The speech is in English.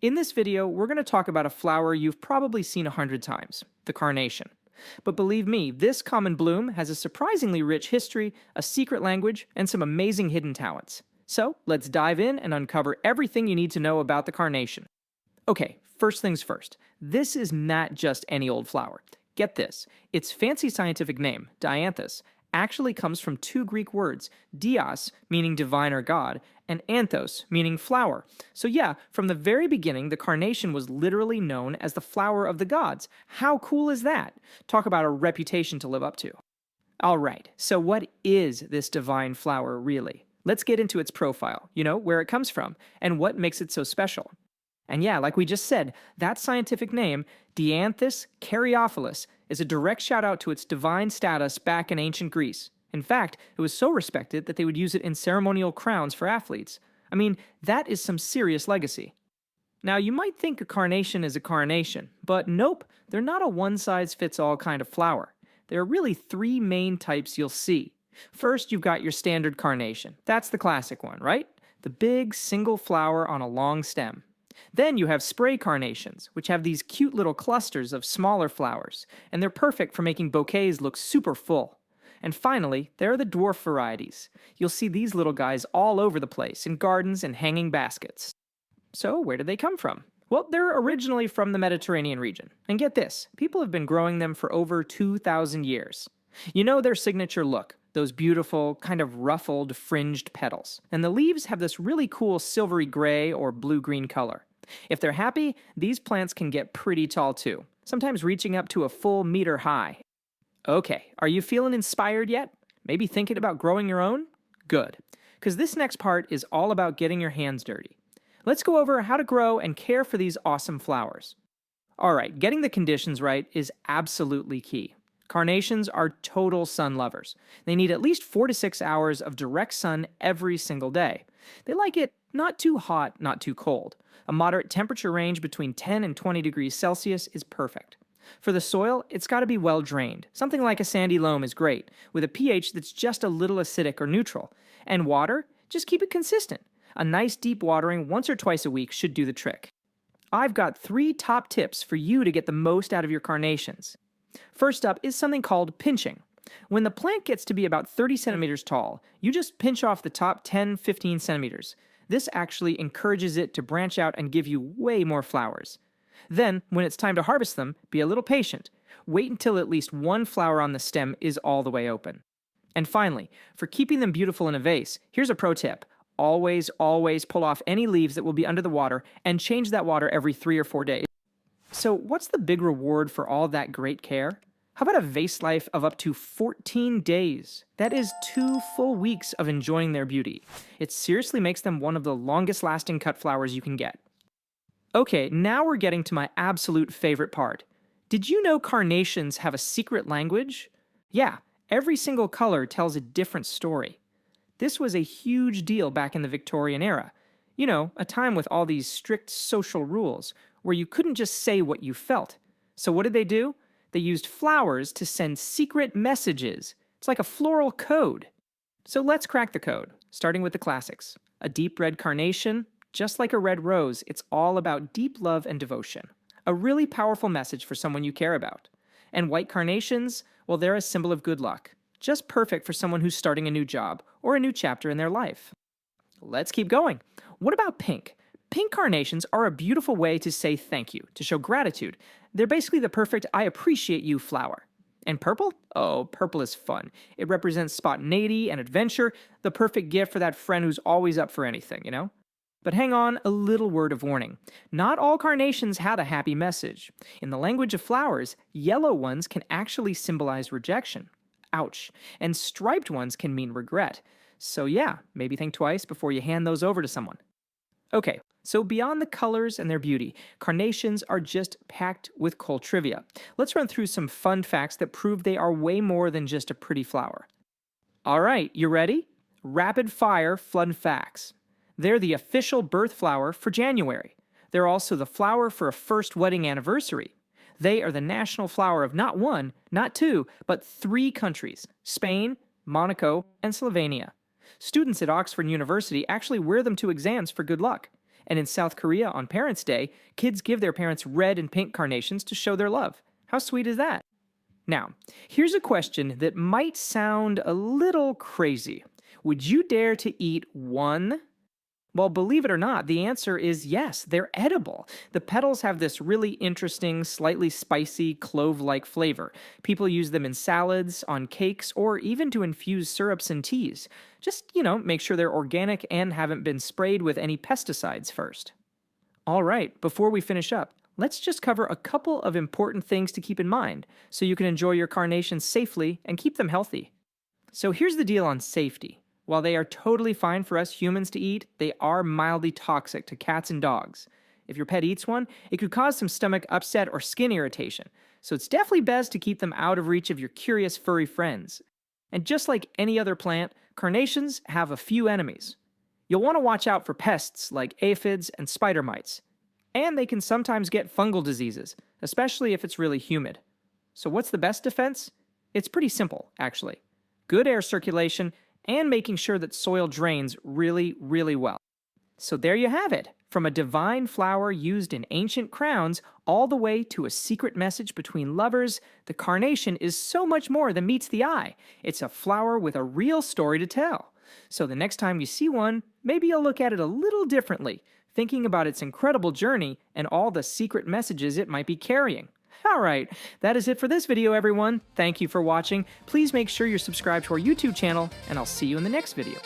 In this video, we're going to talk about a flower you've probably seen 100 times, the carnation. But believe me, this common bloom has a surprisingly rich history, a secret language, and some amazing hidden talents. So let's dive in and uncover everything you need to know about the carnation. Okay, first things first. This is not just any old flower. Get this, its fancy scientific name, dianthus, actually comes from two Greek words, dios, meaning divine or god, and anthos, meaning flower. So yeah, from the very beginning, the carnation was literally known as the flower of the gods. How cool is that? Talk about a reputation to live up to. Alright, so what is this divine flower really? Let's get into its profile, where it comes from, and what makes it so special. And yeah, like we just said, that scientific name, Dianthus caryophyllus, is a direct shout out to its divine status back in ancient Greece. In fact, it was so respected that they would use it in ceremonial crowns for athletes. I mean, that is some serious legacy. Now, you might think a carnation is a carnation, but nope, they're not a one-size-fits-all kind of flower. There are really three main types you'll see. First, you've got your standard carnation. That's the classic one, right? The big, single flower on a long stem. Then you have spray carnations, which have these cute little clusters of smaller flowers, and they're perfect for making bouquets look super full. And finally, there are the dwarf varieties. You'll see these little guys all over the place in gardens and hanging baskets. So where did they come from? Well, they're originally from the Mediterranean region. And get this, people have been growing them for over 2,000 years. You know their signature look, those beautiful, kind of ruffled, fringed petals. And the leaves have this really cool silvery gray or blue-green color. If they're happy, these plants can get pretty tall too, sometimes reaching up to a full meter high. Okay, are you feeling inspired yet? Maybe thinking about growing your own? Good, because this next part is all about getting your hands dirty. Let's go over how to grow and care for these awesome flowers. Alright, getting the conditions right is absolutely key. Carnations are total sun lovers. They need at least 4 to 6 hours of direct sun every single day. They like it not too hot, not too cold. A moderate temperature range between 10 and 20 degrees Celsius is perfect. For the soil, it's got to be well drained. Something like a sandy loam is great, with a pH that's just a little acidic or neutral. And water, just keep it consistent. A nice deep watering once or twice a week should do the trick. I've got 3 top tips for you to get the most out of your carnations. First up is something called pinching. When the plant gets to be about 30 centimeters tall, you just pinch off the top 10-15 centimeters. This actually encourages it to branch out and give you way more flowers. Then, when it's time to harvest them, be a little patient. Wait until at least one flower on the stem is all the way open. And finally, for keeping them beautiful in a vase, here's a pro tip. Always pull off any leaves that will be under the water and change that water every 3 or 4 days. So what's the big reward for all that great care? How about a vase life of up to 14 days? That is 2 full weeks of enjoying their beauty. It seriously makes them one of the longest lasting cut flowers you can get. Okay, now we're getting to my absolute favorite part. Did you know carnations have a secret language? Yeah, every single color tells a different story. This was a huge deal back in the Victorian era. You know, a time with all these strict social rules, where you couldn't just say what you felt. So what did they do? They used flowers to send secret messages. It's like a floral code. So let's crack the code, starting with the classics. A deep red carnation, just like a red rose, it's all about deep love and devotion. A really powerful message for someone you care about. And white carnations, well, they're a symbol of good luck. Just perfect for someone who's starting a new job or a new chapter in their life. Let's keep going. What about pink? Pink carnations are a beautiful way to say thank you, to show gratitude. They're basically the perfect I appreciate you flower. And purple? Oh, purple is fun. It represents spontaneity and adventure, the perfect gift for that friend who's always up for anything, But hang on, a little word of warning. Not all carnations had a happy message. In the language of flowers, yellow ones can actually symbolize rejection. Ouch. And striped ones can mean regret. So yeah, maybe think twice before you hand those over to someone. Okay, so beyond the colors and their beauty, carnations are just packed with cool trivia. Let's run through some fun facts that prove they are way more than just a pretty flower. Alright, you ready? Rapid fire fun facts. They're the official birth flower for January. They're also the flower for a first wedding anniversary. They are the national flower of not 1, not 2, but 3 countries: Spain, Monaco, and Slovenia. Students at Oxford University actually wear them to exams for good luck. And in South Korea on Parents' Day, kids give their parents red and pink carnations to show their love. How sweet is that? Now, here's a question that might sound a little crazy. Would you dare to eat one? Well, believe it or not, the answer is yes, they're edible. The petals have this really interesting, slightly spicy, clove-like flavor. People use them in salads, on cakes, or even to infuse syrups and teas. Just, make sure they're organic and haven't been sprayed with any pesticides first. All right, before we finish up, let's just cover a couple of important things to keep in mind so you can enjoy your carnations safely and keep them healthy. So here's the deal on safety. While they are totally fine for us humans to eat, they are mildly toxic to cats and dogs. If your pet eats one, it could cause some stomach upset or skin irritation, so it's definitely best to keep them out of reach of your curious furry friends. And just like any other plant, carnations have a few enemies. You'll want to watch out for pests like aphids and spider mites. And they can sometimes get fungal diseases, especially if it's really humid. So what's the best defense? It's pretty simple, actually. Good air circulation and making sure that soil drains really, really well. So there you have it. From a divine flower used in ancient crowns all the way to a secret message between lovers, the carnation is so much more than meets the eye. It's a flower with a real story to tell. So the next time you see one, maybe you'll look at it a little differently, thinking about its incredible journey and all the secret messages it might be carrying. Alright, that is it for this video, everyone. Thank you for watching. Please make sure you're subscribed to our YouTube channel, and I'll see you in the next video.